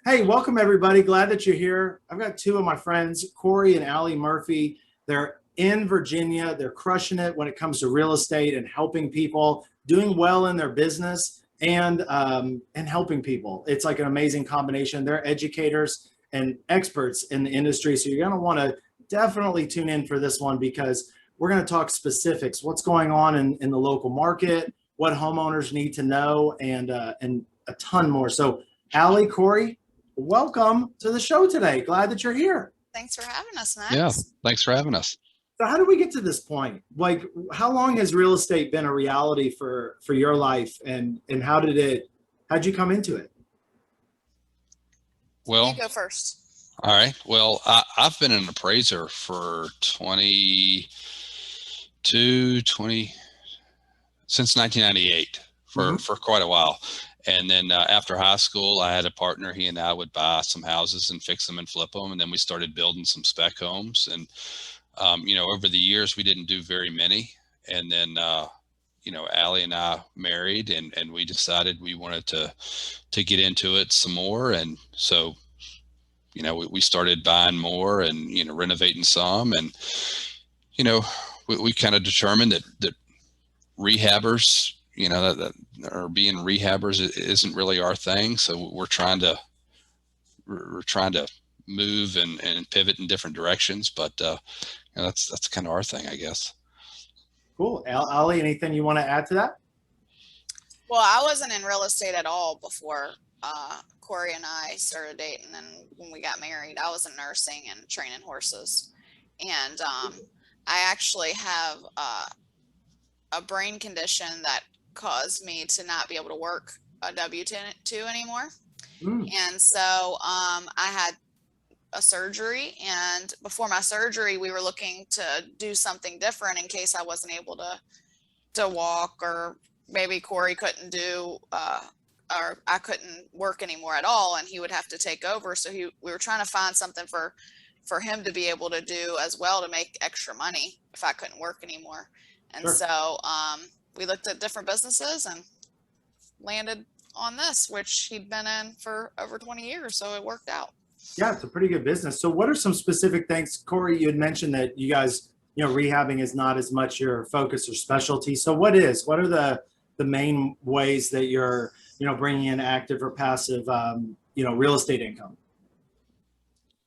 Hey, welcome everybody. Glad that you're here. I've got two of my friends, Cory and Alie Murphy. They're in Virginia. They're crushing it when it comes to real estate and helping people, doing well in their business and helping people. It's like an amazing combination. They're educators and experts in the industry. So you're going to want to definitely tune in for this one because we're going to talk specifics, what's going on in the local market, what homeowners need to know, and a ton more. So Alie, Cory, welcome to the show today. Glad that you're here. Thanks for having us, Yeah, Max. thanks for having us. So how did we get to this point? Like, how long has real estate been a reality for your life, and how'd you come into it? You Well, go first. all right. Well, I've been an appraiser for 20 since 1998 Hmm. for quite a while. And then after high school, I had a partner. He and I would buy some houses and fix them and flip them. And then we started building some spec homes. And over the years, we didn't do very many. And then Alie and I married, and we decided we wanted to get into it some more. And so we started buying more and renovating some. And you know we kind of determined that rehabbers, that or being rehabbers isn't really our thing. So we're trying to move and pivot in different directions. But that's kind of our thing, I guess. Cool. Alie, anything you want to add to that? Well, I wasn't in real estate at all before Cory and I started dating. And when we got married, I was in nursing and training horses. And I actually have a brain condition that caused me to not be able to work a W-2 anymore. Mm, And so I had a surgery, and before my surgery we were looking to do something different in case I wasn't able to walk, or maybe Cory couldn't do or I couldn't work anymore at all and he would have to take over. So we were trying to find something for him to be able to do as well to make extra money if I couldn't work anymore. And sure. so we looked at different businesses and landed on this, which he'd been in for over 20 years, so it worked out. Yeah, it's a pretty good business. So what are some specific things, Cory? You had mentioned that you guys, rehabbing is not as much your focus or specialty. So what are the main ways that you're, bringing in active or passive, real estate income?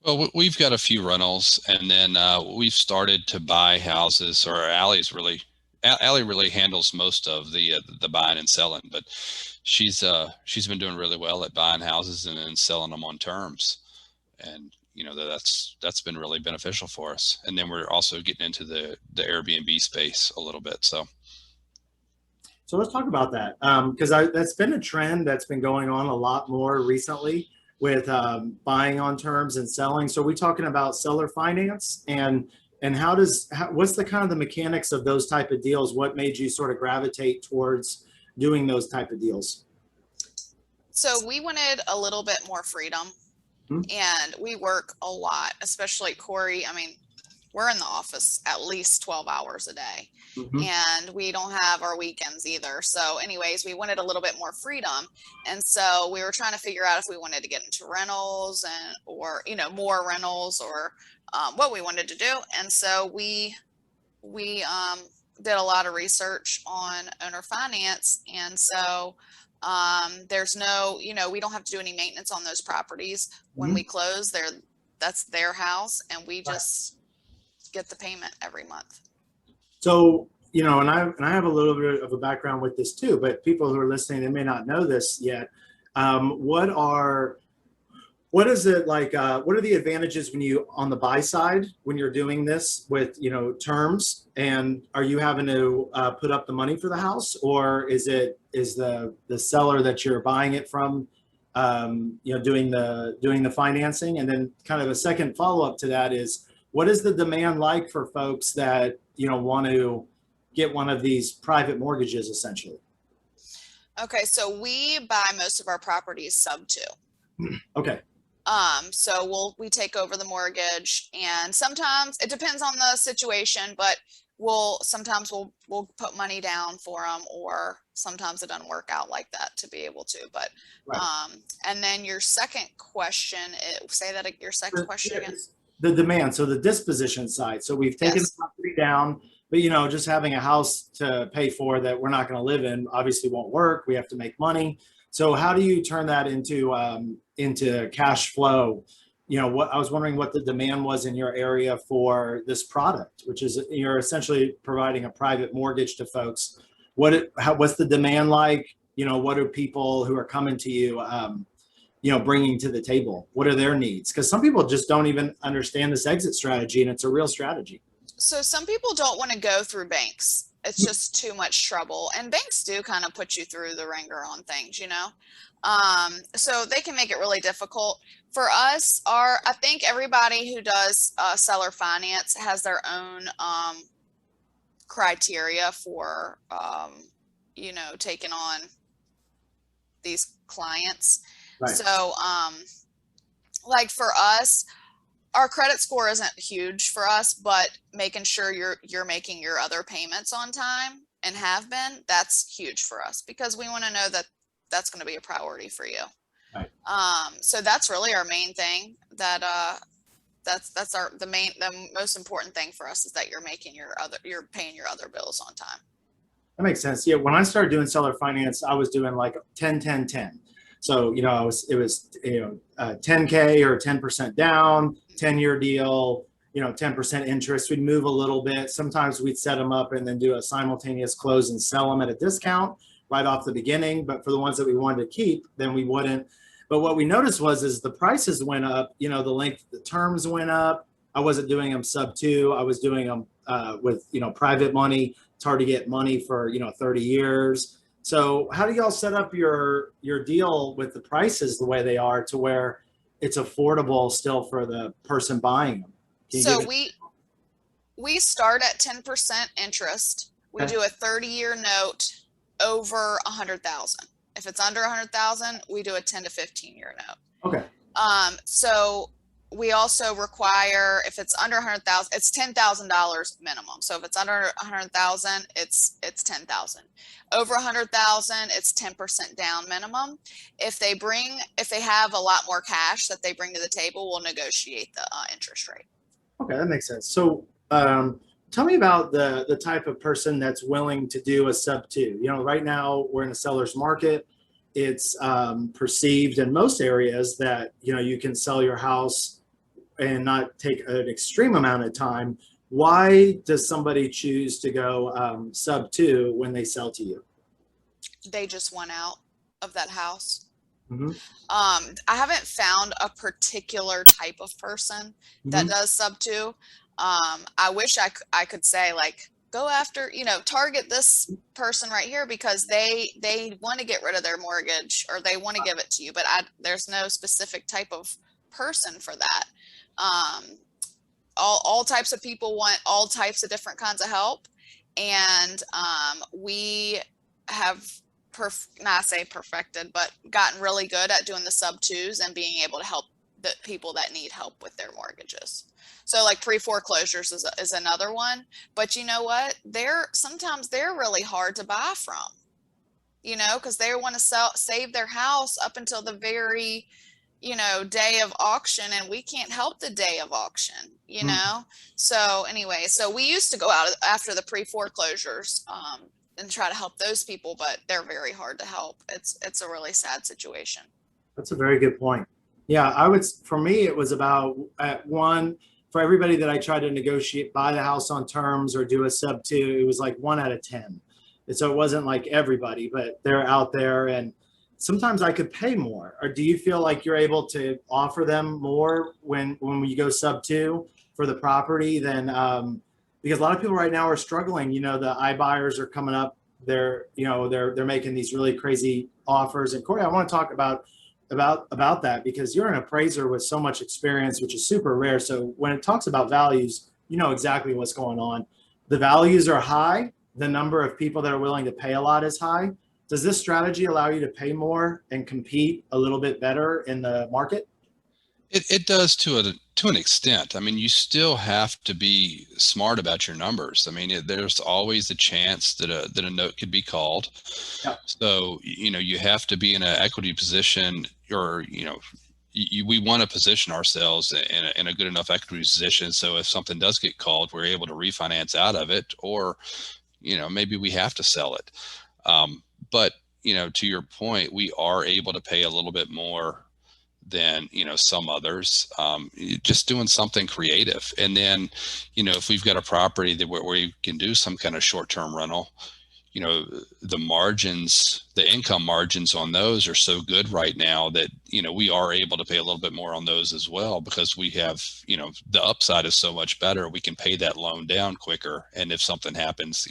Well, we've got a few rentals, and then we've started to buy houses. Or Alie really handles most of the buying and selling, but she's been doing really well at buying houses and then selling them on terms. And that's been really beneficial for us. And then we're also getting into the Airbnb space a little bit. So let's talk about that because that's been a trend that's been going on a lot more recently with buying on terms and selling. So we're talking about seller finance and what's the kind of the mechanics of those type of deals? What made you sort of gravitate towards doing those type of deals? So we wanted a little bit more freedom, Hmm. and we work a lot, especially Cory. I mean, we're in the office at least 12 hours a day, Hmm. and we don't have our weekends either. So anyways, we wanted a little bit more freedom. And so we were trying to figure out if we wanted to get into rentals or more rentals, or what we wanted to do. And so we did a lot of research on owner finance. And so there's no, we don't have to do any maintenance on those properties. When Hmm. we close, that's their house, and we Right. just get the payment every month. So, and I have a little bit of a background with this too, but people who are listening, they may not know this yet. Um, what are what is it like? What are the advantages when you on the buy side when you're doing this with terms? And are you having to put up the money for the house, or is the seller that you're buying it from, doing the financing? And then kind of a second follow up to that is what is the demand like for folks that want to get one of these private mortgages essentially? Okay, so we buy most of our properties sub two. Okay. So we take over the mortgage, and sometimes it depends on the situation, but sometimes we'll put money down for them, or sometimes it doesn't work out like that to be able to. But Right. and then your second question, say that your second question again. The demand, so the disposition side. So we've taken the Yes. property down, but just having a house to pay for that we're not going to live in obviously won't work. We have to make money. So how do you turn that into cash flow? What I was wondering what the demand was in your area for this product, which is you're essentially providing a private mortgage to folks. What's the demand like? What are people who are coming to you? Bringing to the table? What are their needs? Because some people just don't even understand this exit strategy, and it's a real strategy. So some people don't want to go through banks. It's just too much trouble. And banks do kind of put you through the ringer on things, so they can make it really difficult. For us, I think everybody who does seller finance has their own criteria for, taking on these clients. Right. So, like for us, our credit score isn't huge for us, but making sure you're making your other payments on time and have been, that's huge for us, because we want to know that that's going to be a priority for you. Right. So that's really our main thing. That's the most important thing for us, is that you're paying your other bills on time. That makes sense. Yeah, when I started doing seller finance, I was doing like 10, 10, 10. So, it was 10K or 10% down, 10-year deal, 10% interest. We'd move a little bit. Sometimes we'd set them up and then do a simultaneous close and sell them at a discount right off the beginning. But for the ones that we wanted to keep, then we wouldn't. But what we noticed is the prices went up, the length, the terms went up. I wasn't doing them sub 2. I was doing them with, private money. It's hard to get money for, 30 years. So how do y'all set up your deal with the prices the way they are to where it's affordable still for the person buying them? So we start at 10% interest. We do a 30-year note over 100,000. If it's under 100,000, we do a 10 to 15-year note. Okay. So we also require, if it's under 100,000, it's $10,000 minimum. So if it's under 100,000, it's 10,000. Over 100,000, it's 10% down minimum. If they have a lot more cash that they bring to the table, we'll negotiate the interest rate. Okay, that makes sense. So tell me about the type of person that's willing to do a sub 2. Right now we're in a seller's market. It's perceived in most areas that, you can sell your house and not take an extreme amount of time. Why does somebody choose to go sub 2 when they sell to you? They just want out of that house. Mm-hmm. I haven't found a particular type of person that does sub 2. I wish I could say, like, go after, target this person right here because they want to get rid of their mortgage or they want to give it to you. But there's no specific type of person for that. All types of people want all types of different kinds of help. And we have not say perfected, but gotten really good at doing the sub 2s and being able to help the people that need help with their mortgages. So like pre-foreclosures is another one, but you know what? Sometimes they're really hard to buy from, because they want to save their house up until the very, day of auction, and we can't help the day of auction, So anyway, so we used to go out after the pre-foreclosures, and try to help those people, but they're very hard to help. It's a really sad situation. That's a very good point. Yeah, for me, it was about for everybody that I tried to negotiate, buy the house on terms or do a sub 2, it was like 1 out of 10. And so it wasn't like everybody, but they're out there, and sometimes I could pay more. Or do you feel like you're able to offer them more when you go sub 2 for the property than, because a lot of people right now are struggling. The iBuyers are coming up. They're making these really crazy offers. And Cory, I want to talk about that because you're an appraiser with so much experience, which is super rare. So when it talks about values, you know exactly what's going on. The values are high. The number of people that are willing to pay a lot is high. Does this strategy allow you to pay more and compete a little bit better in the market? It does to an extent. I mean, you still have to be smart about your numbers. I mean, there's always the chance that a note could be called. Yeah. So, you have to be in an equity position, or, we want to position ourselves in a good enough equity position. So if something does get called, we're able to refinance out of it, or, maybe we have to sell it. But, to your point, we are able to pay a little bit more than some others, just doing something creative. And then if we've got a property that where we can do some kind of short-term rental, the margins, the income margins on those are so good right now that we are able to pay a little bit more on those as well, because we have, the upside is so much better. We can pay that loan down quicker, and if something happens,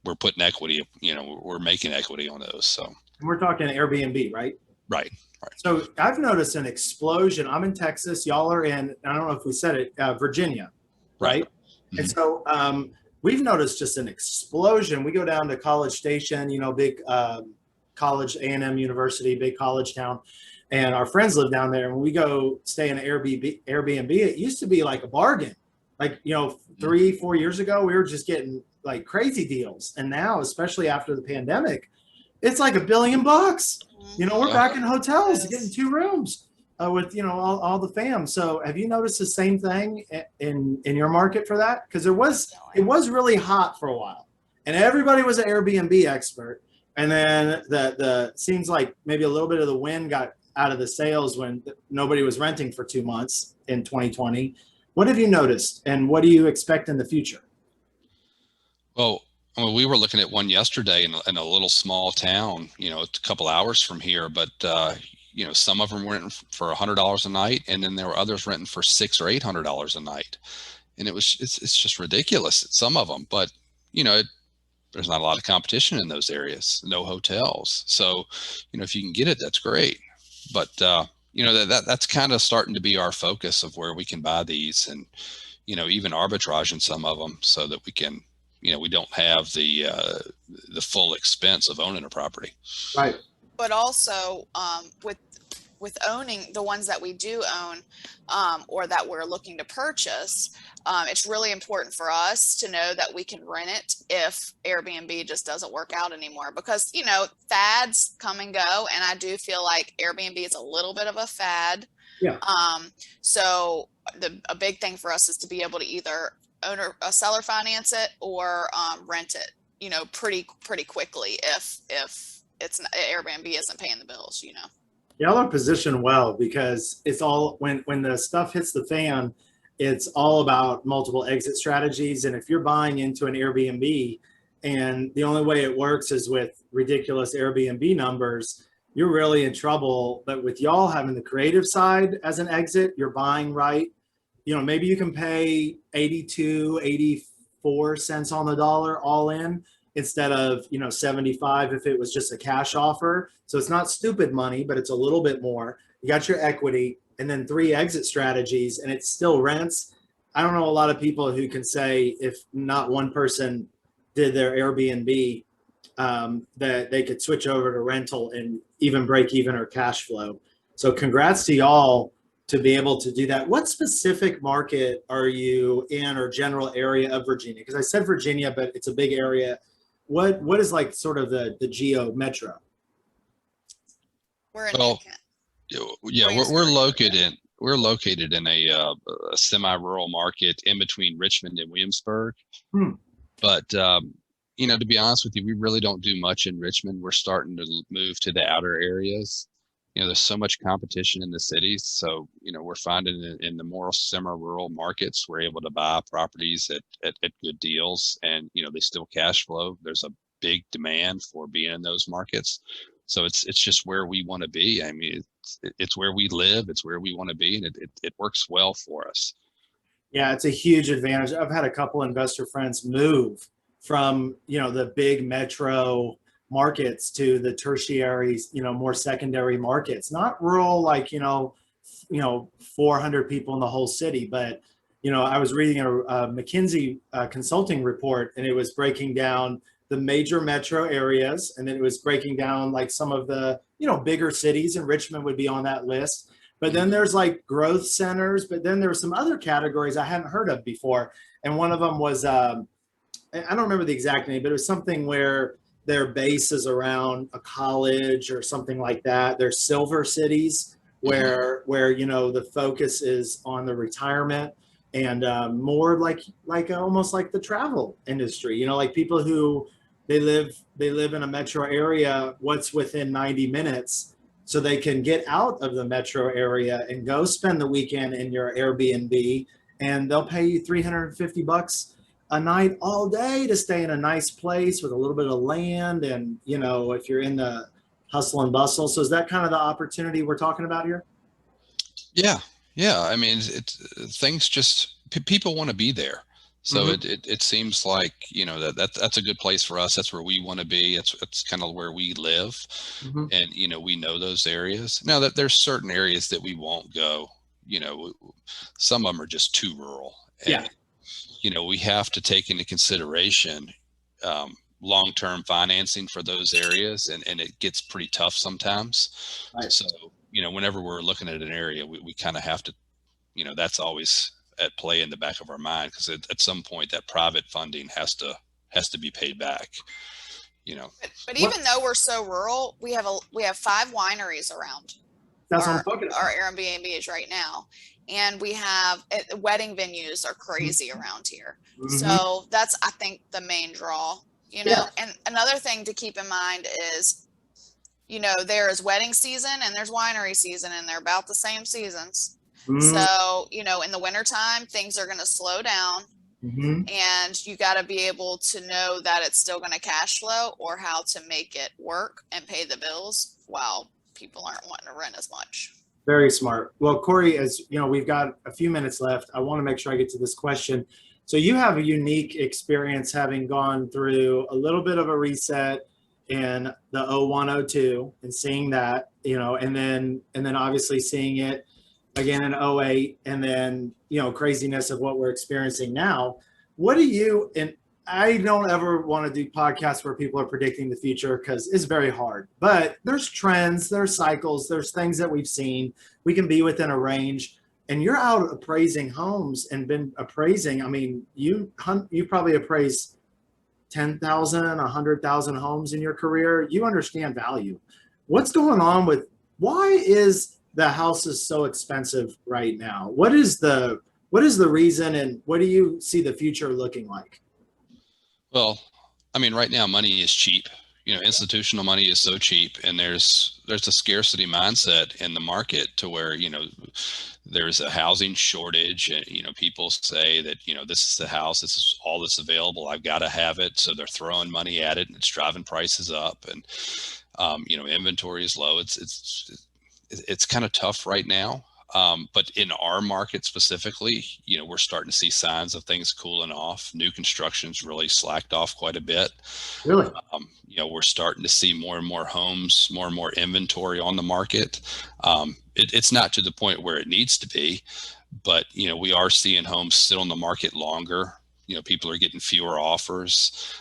we're putting equity, we're making equity on those. So, And we're talking Airbnb, right? right. So I've noticed an explosion. I'm in Texas. Y'all are in, I don't know if we said it, Virginia, right? Mm-hmm. And so we've noticed just an explosion. We go down to College Station, big college, A&M University, big college town. And our friends live down there. And we go stay in an Airbnb. It used to be like a bargain. Like, 3-4 years ago, we were just getting like crazy deals. And now, especially after the pandemic, it's like $1 billion. We're back in hotels getting 2 rooms with, all the fam. So have you noticed the same thing in your market for that? Because it was really hot for a while and everybody was an Airbnb expert. And then the seems like maybe a little bit of the wind got out of the sails when nobody was renting for 2 months in 2020. What have you noticed and what do you expect in the future? Well, we were looking at one yesterday in a little small town, a couple hours from here, but some of them were renting for $100 a night, and then there were others renting for $600 or $800 a night, and it's just ridiculous at some of them. But there's not a lot of competition in those areas, no hotels, so if you can get it, that's great. But that's kind of starting to be our focus of where we can buy these, and even arbitrage in some of them, so that we can. We don't have the full expense of owning a property. Right. But also with owning the ones that we do own, or that we're looking to purchase, it's really important for us to know that we can rent it if Airbnb just doesn't work out anymore, because fads come and go, and I do feel like Airbnb is a little bit of a fad. Yeah. So a big thing for us is to be able to either own a seller finance it or rent it, pretty quickly if it's not, Airbnb isn't paying the bills. Y'all are positioned well, because it's all when the stuff hits the fan, it's all about multiple exit strategies. And if you're buying into an Airbnb and the only way it works is with ridiculous Airbnb numbers, you're really in trouble. But with y'all having the creative side as an exit, you're buying right. Maybe you can pay 82, 84 cents on the dollar all in instead of, 75 if it was just a cash offer. So it's not stupid money, but it's a little bit more. You got your equity and then 3 exit strategies, and it still rents. I don't know a lot of people who can say if not one person did their Airbnb, that they could switch over to rental and even break even or cash flow. So congrats to y'all to be able to do that. What specific market are you in, or general area of Virginia? Because I said Virginia, but it's a big area. What is like sort of the geo metro? We're in we're located in a semi-rural market in between Richmond and Williamsburg. But to be honest with you, we really don't do much in Richmond. We're starting to move to the outer areas. There's so much competition in the cities. So, we're finding in the more semi-rural markets, we're able to buy properties at good deals, and, they still cash flow. There's a big demand for being in those markets. So it's just where we want to be. I mean, it's where we live. It's where we want to be. And it works well for us. Yeah, it's a huge advantage. I've had a couple investor friends move from, the big metro markets to the tertiary, more secondary markets, not rural, like, 400 people in the whole city. But, I was reading a McKinsey consulting report, and it was breaking down the major metro areas. And then it was breaking down like some of the, bigger cities, and Richmond would be on that list. But then there's like growth centers, but then there were some other categories I hadn't heard of before. And one of them was, I don't remember the exact name, but it was something where their base is around a college or something like that. There's silver cities where you know, the focus is on the retirement and more like almost like the travel industry, you know, like people who they live in a metro area, what's within 90 minutes, so they can get out of the metro area and go spend the weekend in your Airbnb, and they'll pay you $350 a night all day to stay in a nice place with a little bit of land. And, you know, if you're in the hustle and bustle. So is that kind of the opportunity we're talking about here? Yeah. Yeah. I mean, things just, people want to be there. So it seems like, you know, that's a good place for us. That's where we want to be. It's kind of where we live. And, you know, we know those areas. Now that there's certain areas that we won't go, you know, some of them are just too rural. And, you know, we have to take into consideration long-term financing for those areas. And it gets pretty tough sometimes. Right. So, you know, whenever we're looking at an area, we kind of have to, you know, that's always at play in the back of our mind, because at some point that private funding has to be paid back, you know. But even though we're so rural, we have 5 wineries around our Airbnbs right now, and we have wedding venues are crazy around here. So that's, I think, the main draw, you know. And another thing to keep in mind is, you know, there is wedding season and there's winery season, and they're about the same seasons. So, you know, in the wintertime, things are going to slow down, and you got to be able to know that it's still going to cash flow, or how to make it work and pay the bills while people aren't wanting to rent as much. Very smart. Well, Cory, as you know, we've got a few minutes left. I want to make sure I get to this question. So you have a unique experience, having gone through a little bit of a reset in the 0102 and seeing that, you know, and then obviously seeing it again in 08, and then, you know, craziness of what we're experiencing now. What do you, and I don't ever want to do podcasts where people are predicting the future, because it's very hard, but there's trends, there's cycles, there's things that we've seen. We can be within a range, and you're out appraising homes and been appraising. I mean, you probably appraised 10,000, 100,000 homes in your career. You understand value. What's going on with, why is the house is so expensive right now? What is the reason, and what do you see the future looking like? Well, I mean, right now money is cheap. You know, institutional money is so cheap, and there's a scarcity mindset in the market to where, you know, there's a housing shortage, and, you know, people say that, you know, this is the house, this is all that's available, I've got to have it. So they're throwing money at it, and it's driving prices up, and you know, inventory is low. It's kind of tough right now. But in our market specifically, you know, we're starting to see signs of things cooling off. New construction's really slacked off quite a bit. Really? You know, we're starting to see more and more homes, more and more inventory on the market. It's not to the point where it needs to be, but, you know, we are seeing homes sit on the market longer. You know, people are getting fewer offers.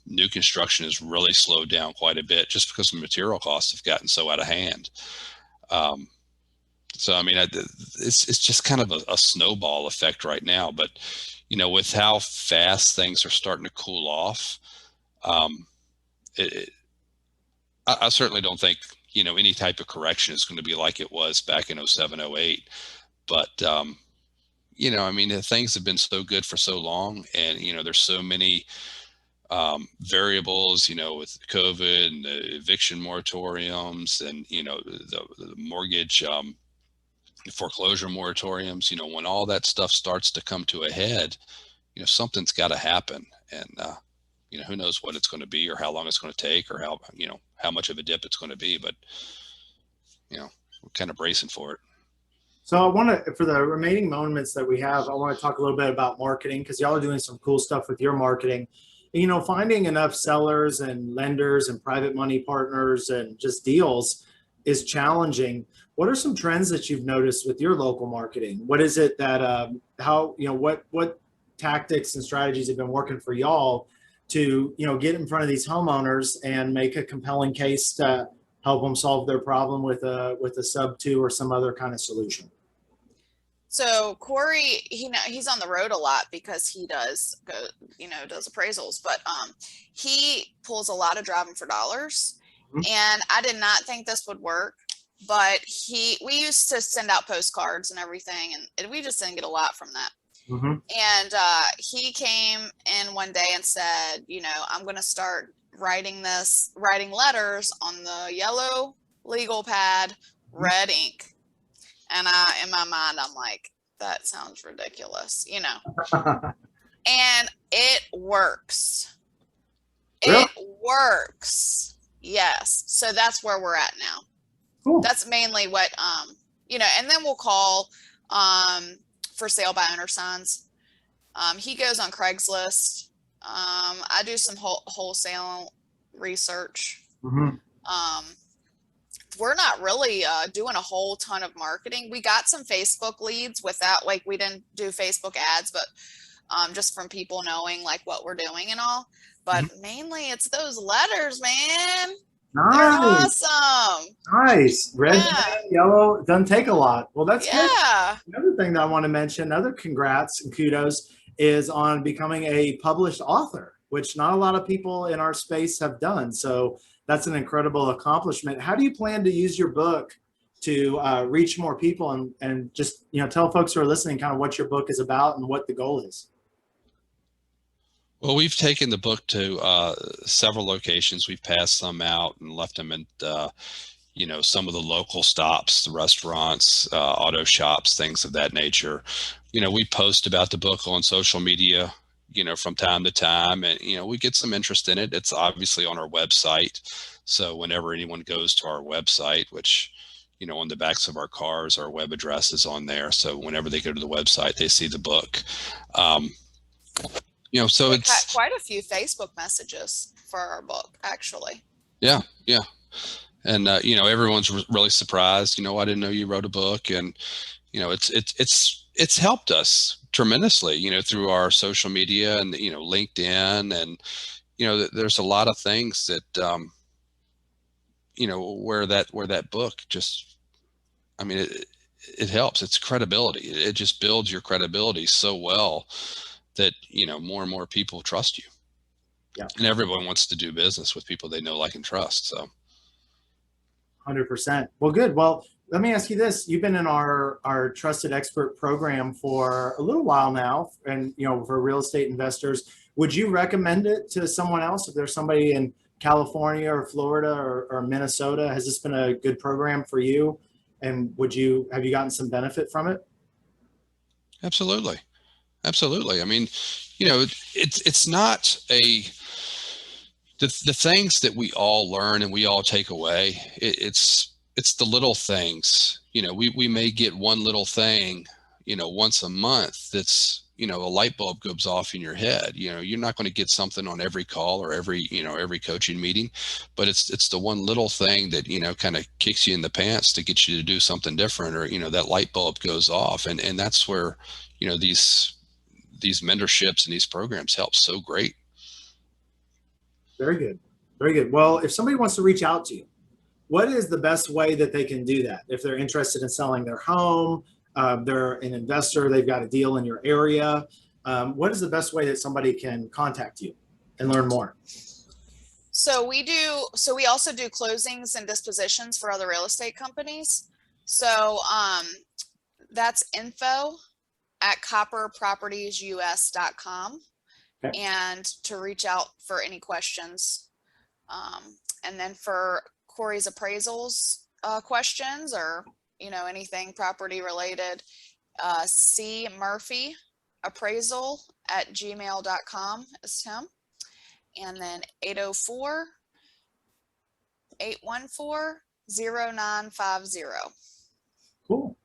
New construction has really slowed down quite a bit, just because the material costs have gotten so out of hand. So, I mean, it's just kind of a snowball effect right now. But, you know, with how fast things are starting to cool off, I certainly don't think, you know, any type of correction is going to be like it was back in 07, 08. But, you know, I mean, things have been so good for so long, and, you know, there's so many variables, you know, with COVID and the eviction moratoriums, and, you know, the mortgage foreclosure moratoriums. You know, when all that stuff starts to come to a head, you know, something's got to happen. And you know, who knows what it's going to be, or how long it's going to take, or how, you know, how much of a dip it's going to be. But, you know, we're kind of bracing for it. So I want to, for the remaining moments that we have, I want to talk a little bit about marketing, because y'all are doing some cool stuff with your marketing. You know, finding enough sellers and lenders and private money partners and just deals is challenging. What are some trends that you've noticed with your local marketing? What is it that, how, you know, what tactics and strategies have been working for y'all to, you know, get in front of these homeowners and make a compelling case to help them solve their problem with a sub 2 or some other kind of solution? So Cory, he's on the road a lot because he does go, does appraisals, but he pulls a lot of driving for dollars. Mhm. And I did not think this would work, but we used to send out postcards and everything, and we just didn't get a lot from that. Mhm. And he came in one day and said, I'm going to start writing letters on the yellow legal pad, red ink. And in my mind, I'm like, that sounds ridiculous, and it works. Really? It works. Yes. So that's where we're at now. Cool. That's mainly what, and then we'll call for sale by owner signs. He goes on Craigslist. I do some wholesale research. Mm-hmm. We're not really doing a whole ton of marketing. We got some Facebook leads without, like, we didn't do Facebook ads, but just from people knowing like what we're doing and all. But mainly it's those letters, man. Nice. They're awesome. Nice. Red, yellow, doesn't take a lot. Well, that's good. Another thing that I want to mention, another congrats and kudos, is on becoming a published author, which not a lot of people in our space have done. So that's an incredible accomplishment. How do you plan to use your book to reach more people and just, tell folks who are listening kind of what your book is about and what the goal is? Well, we've taken the book to several locations. We've passed some out and left them in, some of the local stops, the restaurants, auto shops, things of that nature. We post about the book on social media, from time to time, and, we get some interest in it. It's obviously on our website. So whenever anyone goes to our website, which, on the backs of our cars, our web address is on there. So whenever they go to the website, they see the book. So it's quite a few Facebook messages for our book, actually. Yeah. And, everyone's really surprised, I didn't know you wrote a book, and, it's helped us tremendously, through our social media and, LinkedIn, and, there's a lot of things that, where that book just, it helps. It's credibility. It just builds your credibility so well that, more and more people trust you. Yeah. And everyone wants to do business with people they know, like, and trust. So 100%. Well, good. Well, let me ask you this. You've been in our trusted expert program for a little while now, and, for real estate investors. Would you recommend it to someone else? If there's somebody in California or Florida or Minnesota, has this been a good program for you? And have you gotten some benefit from it? Absolutely. I mean, it's not the things that we all learn and we all take away. It's the little things. We may get one little thing, once a month that's, a light bulb goes off in your head. You're not going to get something on every call or every coaching meeting, but it's the one little thing that, kind of kicks you in the pants to get you to do something different, or, that light bulb goes off. And that's where, these mentorships and these programs help so great. Very good. Very good. Well, if somebody wants to reach out to you, what is the best way that they can do that? If they're interested in selling their home, they're an investor, they've got a deal in your area, what is the best way that somebody can contact you and learn more? So we also do closings and dispositions for other real estate companies. So that's info@copperpropertiesus.com. Okay. And to reach out for any questions. And then for Cory's appraisals questions, or, anything property related, C Murphy appraisal@gmail.com is him. And then 804-814-0950. Cool.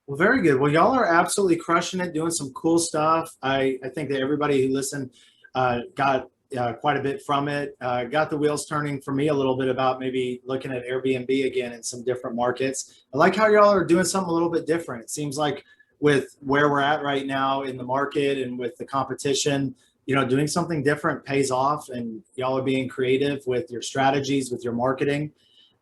Well, very good. Well, y'all are absolutely crushing it, doing some cool stuff. I think that everybody who listened got quite a bit from it, got the wheels turning for me a little bit about maybe looking at Airbnb again in some different markets. I like how y'all are doing something a little bit different. It seems like with where we're at right now in the market and with the competition, doing something different pays off, and y'all are being creative with your strategies, with your marketing.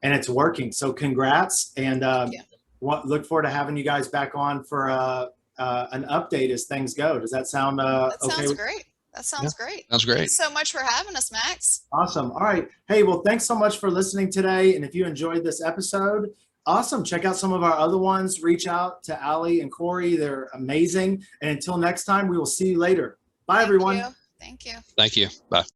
and it's working. So congrats, and Thank you. look forward to having you guys back on for an update as things go. Does that sound That okay? sounds great. That sounds great. Sounds great. Thanks so much for having us, Max. Awesome. All right. Hey, well, thanks so much for listening today. And if you enjoyed this episode, awesome. Check out some of our other ones. Reach out to Alie and Cory. They're amazing. And until next time, we will see you later. Bye, everyone. Thank you. Thank you. Bye.